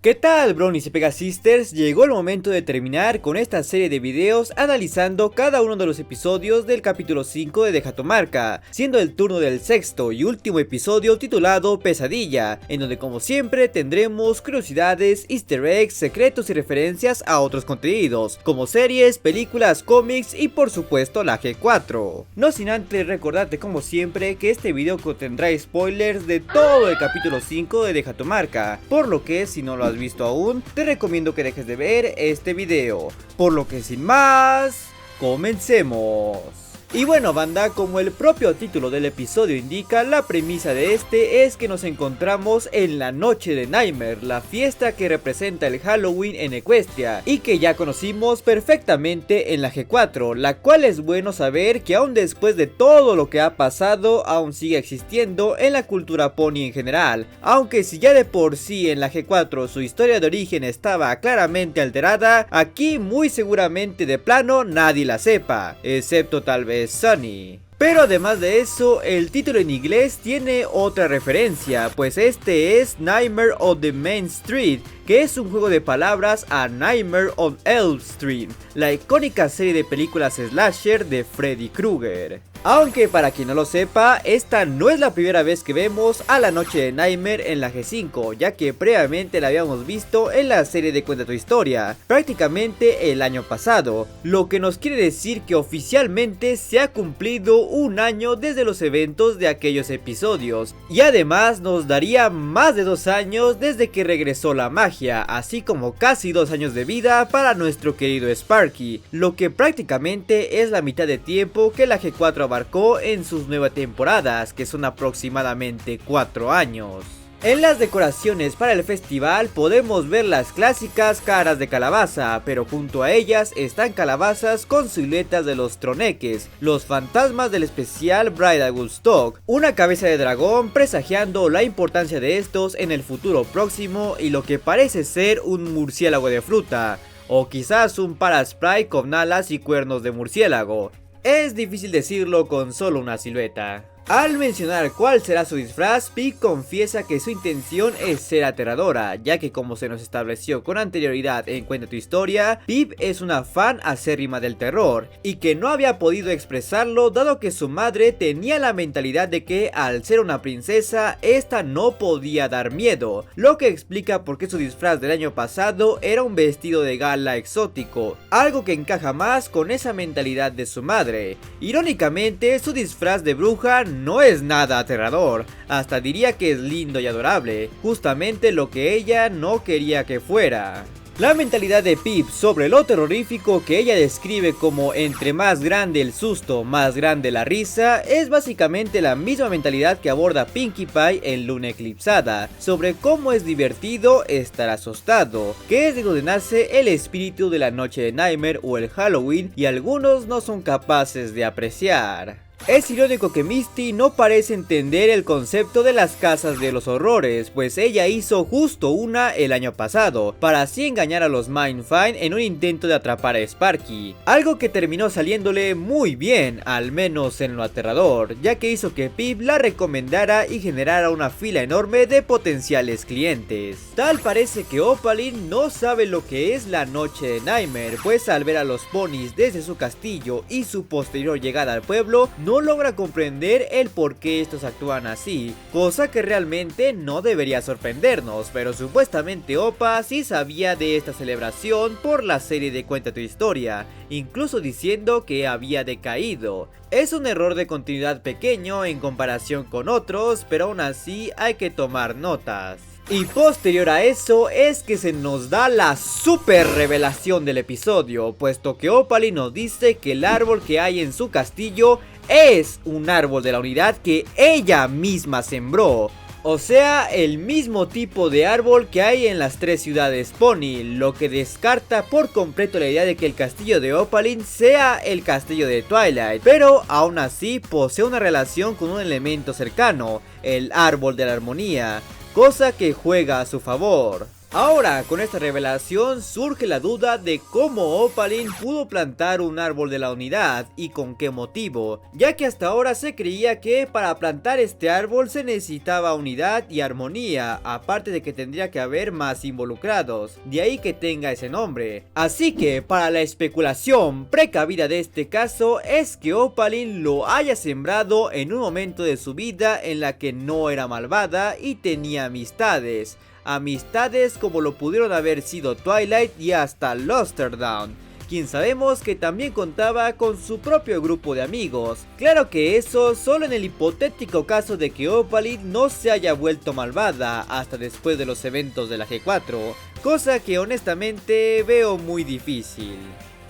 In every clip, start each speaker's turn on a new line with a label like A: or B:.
A: ¿Qué tal, Bronies y Pegasisters? Llegó el momento de terminar con esta serie de videos analizando cada uno de los episodios del capítulo 5 de Deja tu marca, siendo el turno del sexto y último episodio titulado Pesadilla, en donde como siempre tendremos curiosidades, easter eggs, secretos y referencias a otros contenidos, como series, películas, cómics y por supuesto la G4. No sin antes recordarte como siempre que este video contendrá spoilers de todo el capítulo 5 de Deja tu marca, por lo que si no lo has visto aún, te recomiendo que dejes de ver este video. Por lo que sin más, comencemos. Y bueno banda, como el propio título del episodio indica, la premisa de este es que nos encontramos en la noche de Nightmare, la fiesta que representa el Halloween en Equestria y que ya conocimos perfectamente en la G4, la cual es bueno saber que aún después de todo lo que ha pasado aún sigue existiendo en la cultura pony en general, aunque si ya de por sí en la G4 su historia de origen estaba claramente alterada, aquí muy seguramente de plano nadie la sepa, excepto tal vez Sunny. Pero además de eso, el título en inglés tiene otra referencia, pues este es Nightmare on the Main Street, que es un juego de palabras a Nightmare on Elm Street, la icónica serie de películas slasher de Freddy Krueger. Aunque para quien no lo sepa, esta no es la primera vez que vemos a la noche de Nightmare en la G5, ya que previamente la habíamos visto en la serie de Cuenta tu Historia, prácticamente el año pasado, lo que nos quiere decir que oficialmente se ha cumplido un año desde los eventos de aquellos episodios, y además nos daría más de 2 años desde que regresó la magia, así como casi 2 años de vida para nuestro querido Sparky, lo que prácticamente es la mitad de tiempo que la G4 abarcó en sus 9 temporadas, que son aproximadamente 4 años. En las decoraciones para el festival podemos ver las clásicas caras de calabaza, pero junto a ellas están calabazas con siluetas de los troneques, los fantasmas del especial Bridal Woodstock, una cabeza de dragón presagiando la importancia de estos en el futuro próximo y lo que parece ser un murciélago de fruta, o quizás un Paraspray con alas y cuernos de murciélago. Es difícil decirlo con solo una silueta. Al mencionar cuál será su disfraz, Pip confiesa que su intención es ser aterradora, ya que como se nos estableció con anterioridad en Cuenta tu Historia, Pip es una fan acérrima del terror, y que no había podido expresarlo dado que su madre tenía la mentalidad de que al ser una princesa, esta no podía dar miedo, lo que explica por qué su disfraz del año pasado era un vestido de gala exótico, algo que encaja más con esa mentalidad de su madre. Irónicamente, su disfraz de bruja no es nada aterrador, hasta diría que es lindo y adorable, justamente lo que ella no quería que fuera. La mentalidad de Pip sobre lo terrorífico que ella describe como entre más grande el susto, más grande la risa, es básicamente la misma mentalidad que aborda Pinkie Pie en Luna Eclipsada, sobre cómo es divertido estar asustado, que es de donde nace el espíritu de la noche de Nightmare o el Halloween y algunos no son capaces de apreciar. Es irónico que Misty no parece entender el concepto de las casas de los horrores, pues ella hizo justo una el año pasado, para así engañar a los Mindfind en un intento de atrapar a Sparky, algo que terminó saliéndole muy bien, al menos en lo aterrador, ya que hizo que Pip la recomendara y generara una fila enorme de potenciales clientes. Tal parece que Opaline no sabe lo que es la noche de Nightmare, pues al ver a los ponis desde su castillo y su posterior llegada al pueblo, no logra comprender el por qué estos actúan así, cosa que realmente no debería sorprendernos, pero supuestamente Opa sí sabía de esta celebración por la serie de Cuenta tu Historia, incluso diciendo que había decaído. Es un error de continuidad pequeño en comparación con otros, pero aún así hay que tomar notas. Y posterior a eso es que se nos da la super revelación del episodio, puesto que Opaline nos dice que el árbol que hay en su castillo es un árbol de la unidad que ella misma sembró. O sea, el mismo tipo de árbol que hay en las 3 ciudades Pony, lo que descarta por completo la idea de que el castillo de Opaline sea el castillo de Twilight, pero aún así posee una relación con un elemento cercano, el árbol de la armonía, cosa que juega a su favor. Ahora, con esta revelación surge la duda de cómo Opaline pudo plantar un árbol de la unidad y con qué motivo, ya que hasta ahora se creía que para plantar este árbol se necesitaba unidad y armonía, aparte de que tendría que haber más involucrados, de ahí que tenga ese nombre. Así que para la especulación precavida de este caso es que Opaline lo haya sembrado en un momento de su vida en la que no era malvada y tenía amistades como lo pudieron haber sido Twilight y hasta Lusterdown, quien sabemos que también contaba con su propio grupo de amigos. Claro que eso solo en el hipotético caso de que Opaline no se haya vuelto malvada hasta después de los eventos de la G4, cosa que honestamente veo muy difícil.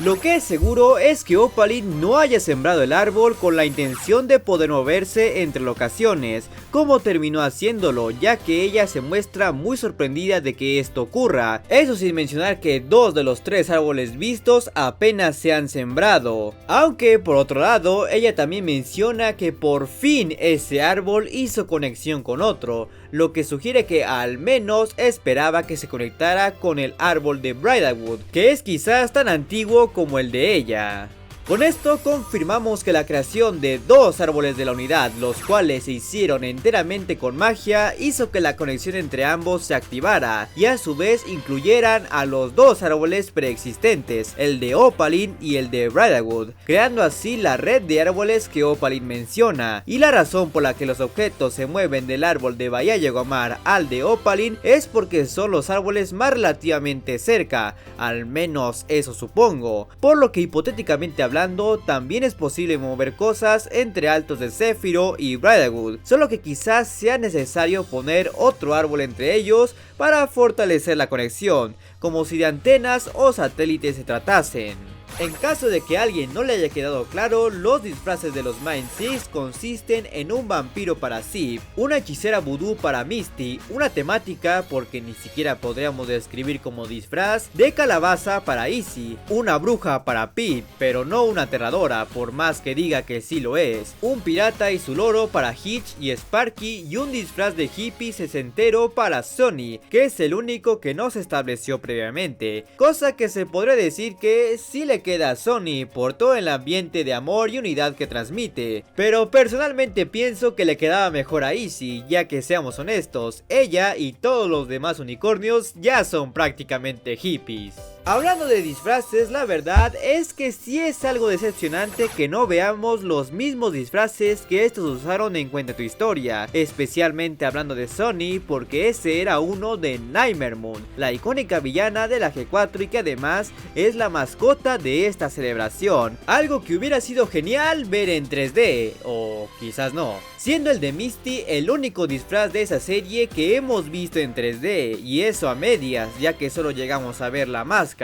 A: Lo que es seguro es que Opaline no haya sembrado el árbol con la intención de poder moverse entre locaciones, como terminó haciéndolo, ya que ella se muestra muy sorprendida de que esto ocurra, eso sin mencionar que 2 de los 3 árboles vistos apenas se han sembrado. Aunque por otro lado, ella también menciona que por fin ese árbol hizo conexión con otro, lo que sugiere que al menos esperaba que se conectara con el árbol de Bridalwood, que es quizás tan antiguo como el de ella. Con esto confirmamos que la creación de 2 árboles de la unidad, los cuales se hicieron enteramente con magia, hizo que la conexión entre ambos se activara y a su vez incluyeran a los 2 árboles preexistentes, el de Opaline y el de Bridalwood, creando así la red de árboles que Opaline menciona. Y la razón por la que los objetos se mueven del árbol de Bahía Yegomar al de Opaline es porque son los árboles más relativamente cerca, al menos eso supongo, por lo que hipotéticamente hablando también es posible mover cosas entre Altos de Zéfiro y Bridalwood, solo que quizás sea necesario poner otro árbol entre ellos para fortalecer la conexión, como si de antenas o satélites se tratasen. En caso de que a alguien no le haya quedado claro, los disfraces de los Mind Six consisten en un vampiro para Sif, una hechicera vudú para Misty, una temática, porque ni siquiera podríamos describir como disfraz, de calabaza para Izzy, una bruja para Pip, pero no una aterradora, por más que diga que sí lo es, un pirata y su loro para Hitch y Sparky y un disfraz de hippie sesentero para Sonny, que es el único que no se estableció previamente, cosa que se podría decir que sí le queda a Sonny por todo el ambiente de amor y unidad que transmite, pero personalmente pienso que le quedaba mejor a Izzy, ya que seamos honestos, ella y todos los demás unicornios ya son prácticamente hippies. Hablando de disfraces, la verdad es que sí es algo decepcionante que no veamos los mismos disfraces que estos usaron en Cuenta tu Historia, especialmente hablando de Sonny, porque ese era uno de Nightmare Moon, la icónica villana de la G4 y que además es la mascota de esta celebración, algo que hubiera sido genial ver en 3D, o quizás no, siendo el de Misty el único disfraz de esa serie que hemos visto en 3D, y eso a medias, ya que solo llegamos a ver la máscara.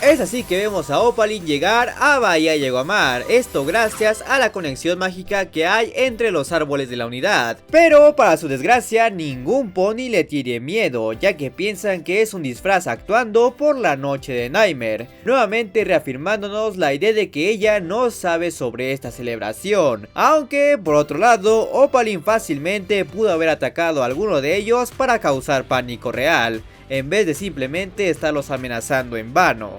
A: Es así que vemos a Opaline llegar a Bahía Yegomar, esto gracias a la conexión mágica que hay entre los árboles de la unidad, pero para su desgracia ningún pony le tiene miedo, ya que piensan que es un disfraz actuando por la noche de Nightmare, nuevamente reafirmándonos la idea de que ella no sabe sobre esta celebración, aunque por otro lado Opaline fácilmente pudo haber atacado a alguno de ellos para causar pánico real, en vez de simplemente estarlos amenazando en vano.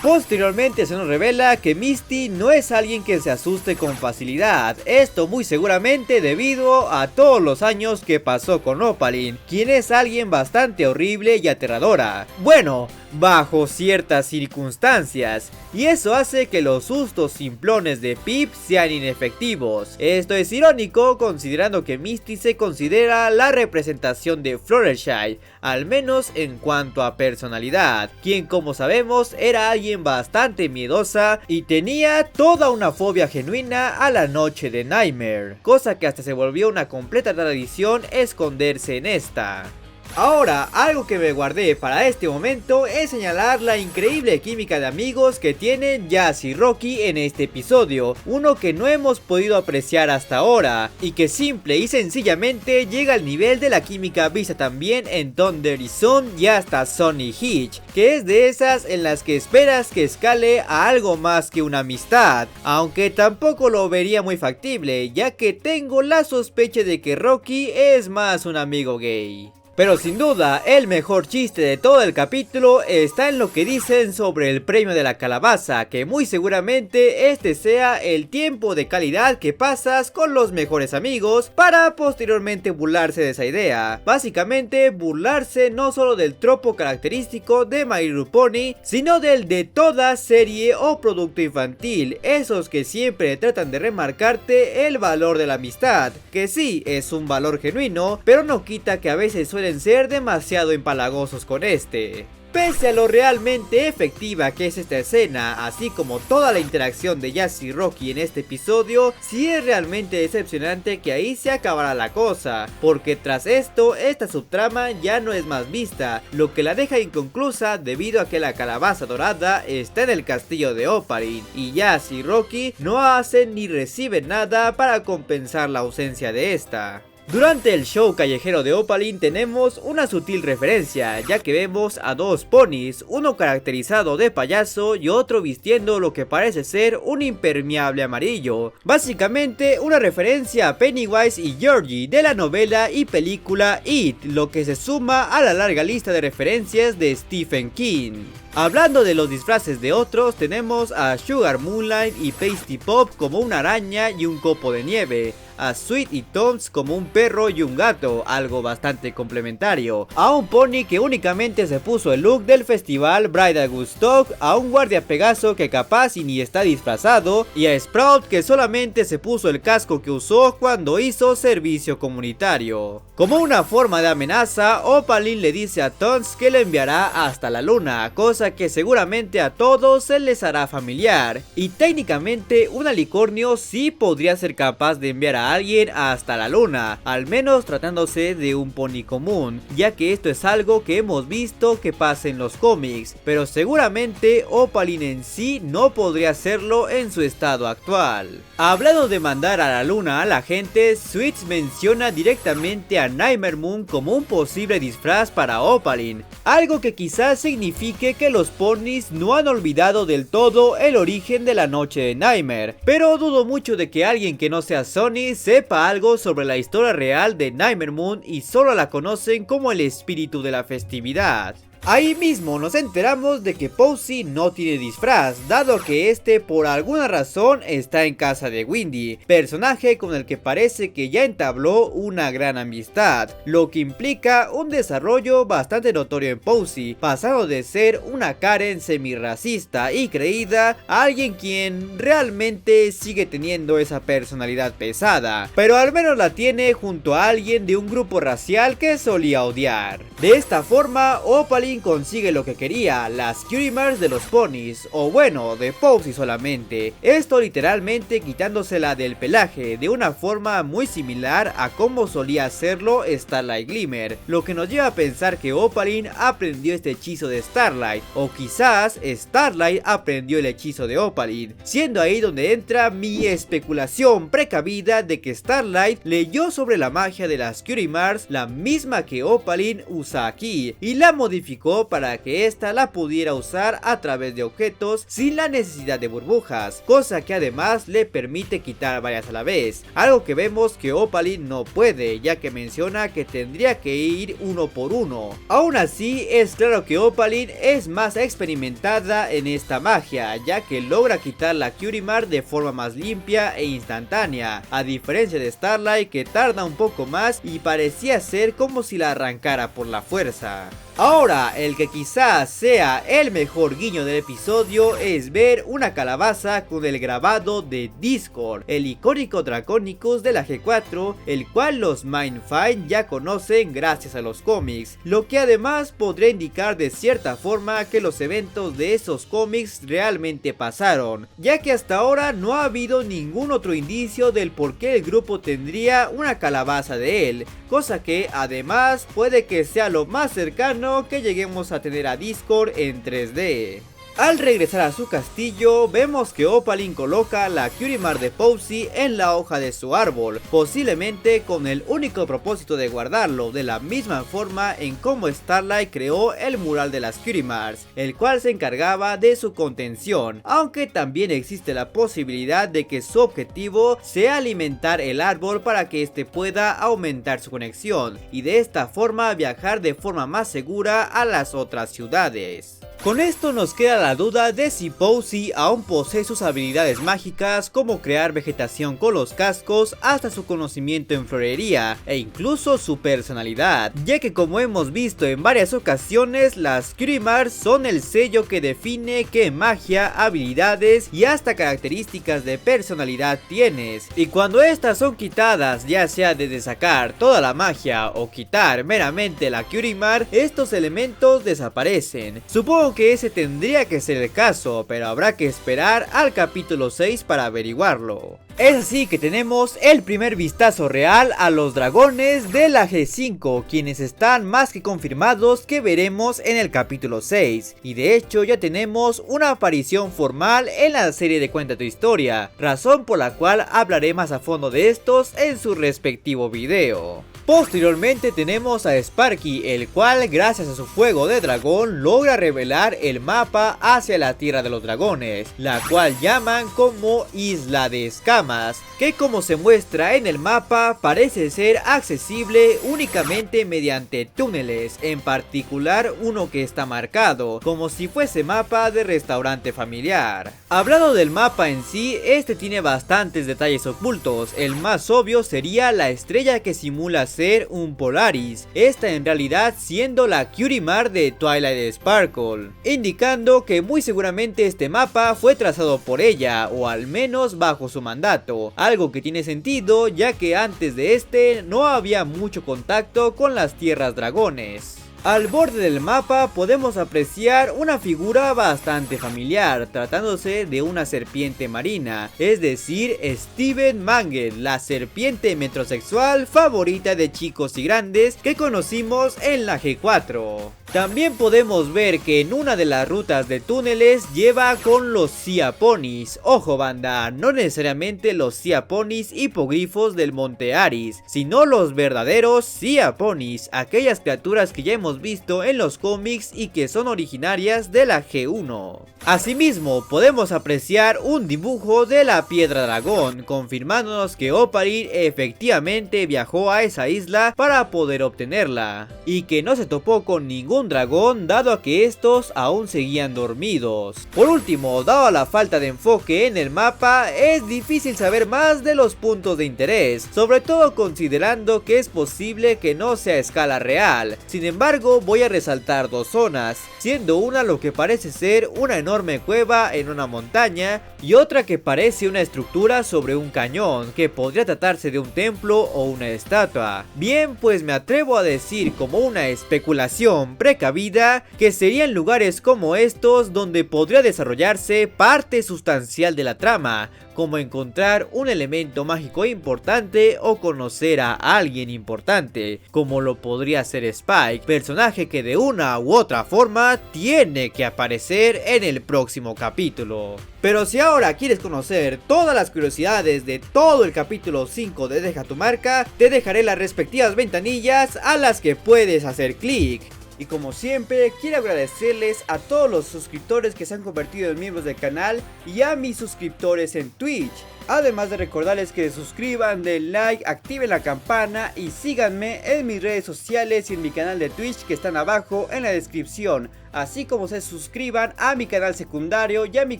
A: Posteriormente se nos revela que Misty no es alguien que se asuste con facilidad, esto muy seguramente debido a todos los años que pasó con Opaline, quien es alguien bastante horrible y aterradora. Bueno, bajo ciertas circunstancias, y eso hace que los sustos simplones de Pip sean inefectivos. Esto es irónico considerando que Misty se considera la representación de Fluttershy, al menos en cuanto a personalidad, quien como sabemos era alguien bastante miedosa y tenía toda una fobia genuina a la noche de Nightmare, cosa que hasta se volvió una completa tradición esconderse en esta. Ahora, algo que me guardé para este momento es señalar la increíble química de amigos que tienen Jazz y Rocky en este episodio, uno que no hemos podido apreciar hasta ahora, y que simple y sencillamente llega al nivel de la química vista también en Thunder y Sun y hasta Sonny Hitch, que es de esas en las que esperas que escale a algo más que una amistad, aunque tampoco lo vería muy factible, ya que tengo la sospecha de que Rocky es más un amigo gay. Pero sin duda, el mejor chiste de todo el capítulo está en lo que dicen sobre el premio de la calabaza, que muy seguramente este sea el tiempo de calidad que pasas con los mejores amigos para posteriormente burlarse de esa idea. Básicamente burlarse no solo del tropo característico de My Little Pony, sino del de toda serie o producto infantil, esos que siempre tratan de remarcarte el valor de la amistad, que sí es un valor genuino, pero no quita que a veces suelen ser demasiado empalagosos con este. Pese a lo realmente efectiva que es esta escena, así como toda la interacción de Jazz y Rocky en este episodio, sí es realmente decepcionante que ahí se acabará la cosa, porque tras esto, esta subtrama ya no es más vista, lo que la deja inconclusa debido a que la calabaza dorada está en el castillo de Opaline, y Jazz y Rocky no hacen ni reciben nada para compensar la ausencia de esta. Durante el show callejero de Opaline tenemos una sutil referencia, ya que vemos a dos ponis, uno caracterizado de payaso y otro vistiendo lo que parece ser un impermeable amarillo. Básicamente una referencia a Pennywise y Georgie de la novela y película It, lo que se suma a la larga lista de referencias de Stephen King. Hablando de los disfraces de otros, tenemos a Sugar Moonlight y Pasty Pop como una araña y un copo de nieve, a Sweet y Toms como un perro y un gato, algo bastante complementario, a un pony que únicamente se puso el look del festival Bridal Woodstock, a un guardia Pegaso que capaz y ni está disfrazado, y a Sprout que solamente se puso el casco que usó cuando hizo servicio comunitario. Como una forma de amenaza, Opaline le dice a Toms que le enviará hasta la luna, cosa que seguramente a todos se les hará familiar, y técnicamente un alicornio sí podría ser capaz de enviar a alguien hasta la luna, al menos tratándose de un pony común, ya que esto es algo que hemos visto que pasa en los cómics, pero seguramente Opaline en sí no podría hacerlo en su estado actual. Hablando de mandar a la luna a la gente, Sweets menciona directamente a Nightmare Moon como un posible disfraz para Opaline, algo que quizás signifique que los ponis no han olvidado del todo el origen de la noche de Nightmare, pero dudo mucho de que alguien que no sea Sony sepa algo sobre la historia real de Nightmare Moon y solo la conocen como el espíritu de la festividad. Ahí mismo nos enteramos de que Posey no tiene disfraz, dado que este por alguna razón está en casa de Windy, personaje con el que parece que ya entabló una gran amistad, lo que implica un desarrollo bastante notorio en Posey, pasando de ser una Karen semi-racista y creída a alguien quien realmente sigue teniendo esa personalidad pesada, pero al menos la tiene junto a alguien de un grupo racial que solía odiar. De esta forma, Opaline consigue lo que quería, las Cutie Marks de los ponis, o bueno, de Posey solamente, esto literalmente quitándosela del pelaje, de una forma muy similar a como solía hacerlo Starlight Glimmer, lo que nos lleva a pensar que Opaline aprendió este hechizo de Starlight, o quizás Starlight aprendió el hechizo de Opaline, siendo ahí donde entra mi especulación precavida de que Starlight leyó sobre la magia de las Cutie Marks, la misma que Opaline usa aquí, y la modificó para que ésta la pudiera usar a través de objetos sin la necesidad de burbujas, cosa que además le permite quitar varias a la vez, algo que vemos que Opaline no puede, ya que menciona que tendría que ir uno por uno. Aún así, es claro que Opaline es más experimentada en esta magia, ya que logra quitar la Cutie Mark de forma más limpia e instantánea, a diferencia de Starlight que tarda un poco más y parecía ser como si la arrancara por la fuerza. Ahora, el que quizás sea el mejor guiño del episodio es ver una calabaza con el grabado de Discord, el icónico Draconicus de la G4, el cual los Mindfind ya conocen gracias a los cómics, lo que además podría indicar de cierta forma que los eventos de esos cómics realmente pasaron, ya que hasta ahora no ha habido ningún otro indicio del por qué el grupo tendría una calabaza de él, cosa que además puede que sea lo más cercano que lleguemos a tener a Discord en 3D. Al regresar a su castillo, vemos que Opaline coloca la Curie Mark de Posey en la hoja de su árbol, posiblemente con el único propósito de guardarlo, de la misma forma en como Starlight creó el mural de las Curie Marks, el cual se encargaba de su contención, aunque también existe la posibilidad de que su objetivo sea alimentar el árbol para que este pueda aumentar su conexión, y de esta forma viajar de forma más segura a las otras ciudades. Con esto nos queda la duda de si Posey aún posee sus habilidades mágicas como crear vegetación con los cascos hasta su conocimiento en florería e incluso su personalidad, ya que como hemos visto en varias ocasiones las Curie Marks son el sello que define qué magia, habilidades y hasta características de personalidad tienes, y cuando estas son quitadas, ya sea desde sacar toda la magia o quitar meramente la Curie Mark, estos elementos desaparecen. Supongo que ese tendría que ser el caso, pero habrá que esperar al capítulo 6 para averiguarlo. Es así que tenemos el primer vistazo real a los dragones de la G5, quienes están más que confirmados que veremos en el capítulo 6, y de hecho ya tenemos una aparición formal en la serie de Cuenta tu Historia, razón por la cual hablaré más a fondo de estos en su respectivo video. Posteriormente tenemos a Sparky, el cual gracias a su fuego de dragón logra revelar el mapa hacia la tierra de los dragones, la cual llaman como Isla de Escamas, que como se muestra en el mapa parece ser accesible únicamente mediante túneles, en particular uno que está marcado como si fuese mapa de restaurante familiar. Hablando del mapa en sí, este tiene bastantes detalles ocultos. El más obvio sería la estrella que simula ser un Polaris, esta en realidad siendo la Curie Mark de Twilight Sparkle, indicando que muy seguramente este mapa fue trazado por ella, o al menos bajo su mandato, algo que tiene sentido ya que antes de este no había mucho contacto con las tierras dragones. Al borde del mapa podemos apreciar una figura bastante familiar, tratándose de una serpiente marina, es decir, Steven Mangle, la serpiente metrosexual favorita de chicos y grandes que conocimos en la G4. También podemos ver que en una de las rutas de túneles lleva con los Sea Ponies. Ojo banda, no necesariamente los Sea Ponies hipogrifos del Monte Aris, sino los verdaderos Sea Ponies, aquellas criaturas que ya hemos visto en los cómics y que son originarias de la G1. Asimismo, podemos apreciar un dibujo de la piedra dragón, confirmándonos que Opaline efectivamente viajó a esa isla para poder obtenerla, y que no se topó con ningún dragón dado a que estos aún seguían dormidos. Por último, dado la falta de enfoque en el mapa, es difícil saber más de los puntos de interés, sobre todo considerando que es posible que no sea a escala real. Sin embargo, voy a resaltar dos zonas, siendo una lo que parece ser una enorme cueva en una montaña y otra que parece una estructura sobre un cañón, que podría tratarse de un templo o una estatua. Bien, pues me atrevo a decir como una especulación precavida que serían lugares como estos donde podría desarrollarse parte sustancial de la trama, como encontrar un elemento mágico importante o conocer a alguien importante, como lo podría ser Spike, personaje que de una u otra forma tiene que aparecer en el próximo capítulo. Pero si ahora quieres conocer todas las curiosidades de todo el capítulo 5 de Deja tu Marca, te dejaré las respectivas ventanillas a las que puedes hacer clic. Y como siempre, quiero agradecerles a todos los suscriptores que se han convertido en miembros del canal y a mis suscriptores en Twitch. Además de recordarles que se suscriban, den like, activen la campana y síganme en mis redes sociales y en mi canal de Twitch que están abajo en la descripción. Así como se suscriban a mi canal secundario y a mi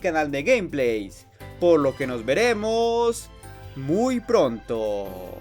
A: canal de gameplays. Por lo que nos veremos muy pronto.